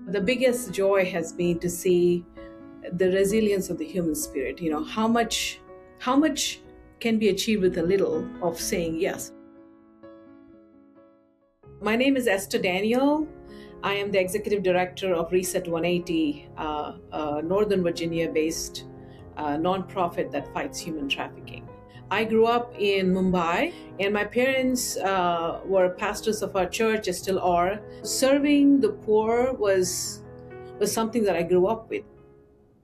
The biggest joy has been to see the resilience of the human spirit. How much can be achieved with a little of saying yes. My name is Esther Daniel. I am the Executive Director of Reset180, a Northern Virginia-based nonprofit that fights human trafficking. I grew up in Mumbai, and my parents were pastors of our church, still are. Serving the poor was something that I grew up with.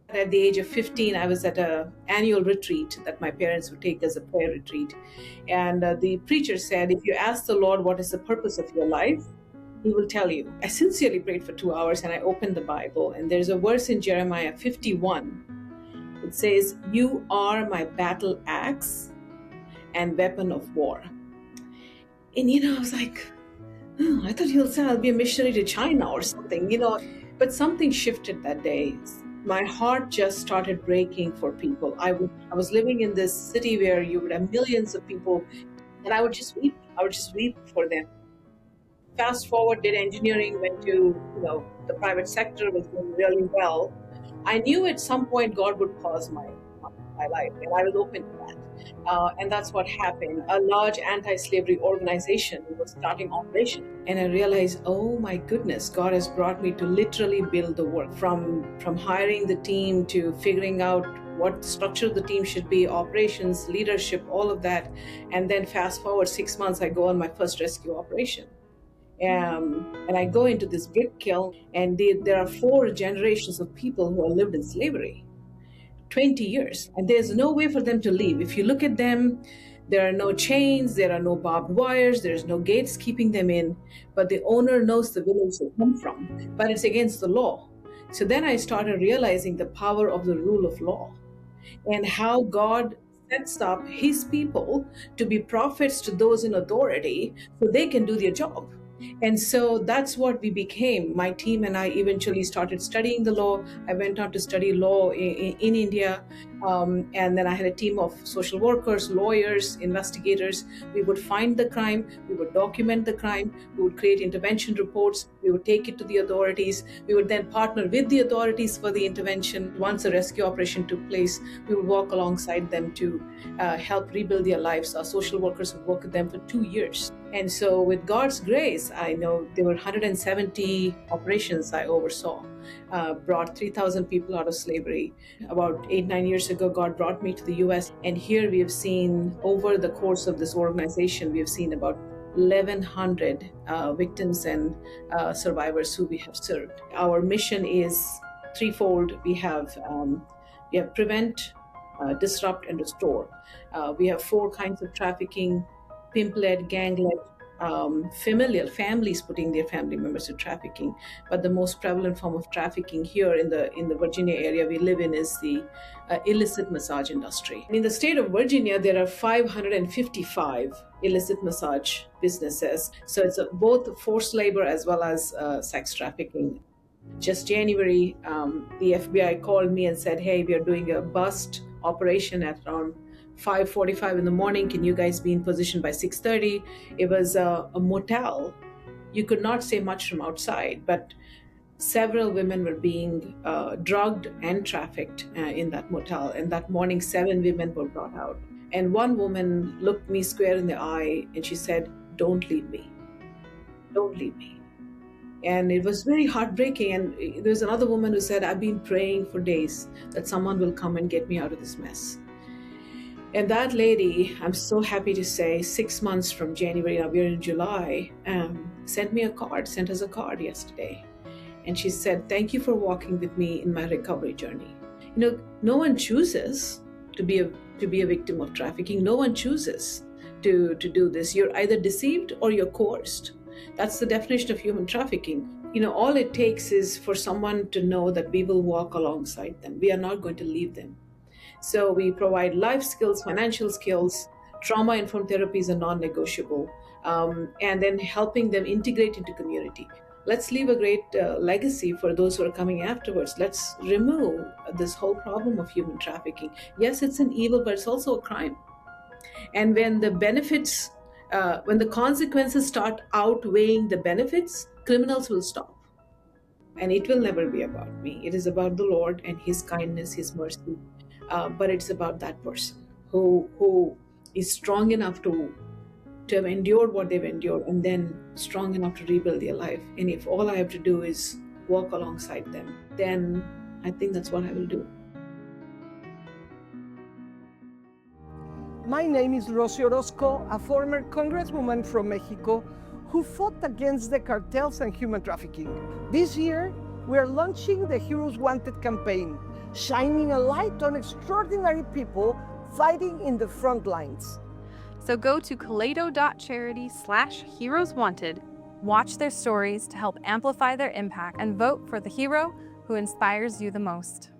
At the age of 15, I was at an annual retreat that my parents would take as a prayer retreat. And the preacher said, if you ask the Lord what is the purpose of your life, He will tell you. I sincerely prayed for 2 hours and I opened the Bible, and there's a verse in Jeremiah 51. It says, "You are my battle axe and weapon of war." And I was like, oh, I thought he'll say I'll be a missionary to China or something, But something shifted that day. My heart just started breaking for people. I was living in this city where you would have millions of people, and I would just weep. I would just weep for them. Fast forward, did engineering, went to the private sector, was doing really well. I knew at some point God would pause my life, and I was open to that. And that's what happened. A large anti-slavery organization was starting operation. And I realized, oh my goodness, God has brought me to literally build the work. From hiring the team to figuring out what structure the team should be, operations, leadership, all of that. And then fast forward 6 months, I go on my first rescue operation. And I go into this brick kiln, and there are 4 generations of people who have lived in slavery. 20 years, and there's no way for them to leave. If you look at them, there are no chains, there are no barbed wires, there's no gates keeping them in, but the owner knows the village they come from, but it's against the law. So then I started realizing the power of the rule of law and how God sets up His people to be prophets to those in authority so they can do their job. And so that's what we became. My team and I eventually started studying the law. I went on to study law in India. And then I had a team of social workers, lawyers, investigators. We would find the crime. We would document the crime. We would create intervention reports. We would take it to the authorities. We would then partner with the authorities for the intervention. Once a rescue operation took place, we would walk alongside them to help rebuild their lives. Our social workers would work with them for 2 years. And so with God's grace, I know there were 170 operations I oversaw, brought 3,000 people out of slavery. About 8-9 years ago, God brought me to the US. And here we have seen, over the course of this organization, we have seen about 1,100 victims and survivors who we have served. Our mission is threefold. We have prevent, disrupt, and restore. We have 4 kinds of trafficking: pimp-led, gang-led, families putting their family members to trafficking. But the most prevalent form of trafficking here in the Virginia area we live in is the illicit massage industry. In the state of Virginia, there are 555 illicit massage businesses. So it's both forced labor as well as sex trafficking. Just January, the FBI called me and said, hey, we are doing a bust operation at around 5:45 in the morning. Can you guys be in position by 6:30? It was a motel. You could not say much from outside, but several women were being drugged and trafficked in that motel. And that morning, 7 women were brought out. And one woman looked me square in the eye and she said, "Don't leave me. Don't leave me." And it was very heartbreaking. And there's another woman who said, "I've been praying for days that someone will come and get me out of this mess." And that lady, I'm so happy to say, 6 months from January, now we're in July, sent us a card yesterday. And she said, "Thank you for walking with me in my recovery journey." No one chooses to be a victim of trafficking. No one chooses to do this. You're either deceived or you're coerced. That's the definition of human trafficking. All it takes is for someone to know that we will walk alongside them. We are not going to leave them. So we provide life skills, financial skills, trauma-informed therapies are non-negotiable, and then helping them integrate into community. Let's leave a great legacy for those who are coming afterwards. Let's remove this whole problem of human trafficking. Yes, it's an evil, but it's also a crime. And when the consequences start outweighing the benefits, criminals will stop. And it will never be about me. It is about the Lord and His kindness, His mercy. But it's about that person who is strong enough to have endured what they've endured, and then strong enough to rebuild their life. And if all I have to do is walk alongside them, then I think that's what I will do. My name is Rosy Orozco, a former congresswoman from Mexico who fought against the cartels and human trafficking. This year, we are launching the Heroes Wanted campaign, shining a light on extraordinary people fighting in the front lines. So go to kaleido.charity/heroeswanted, watch their stories to help amplify their impact, and vote for the hero who inspires you the most.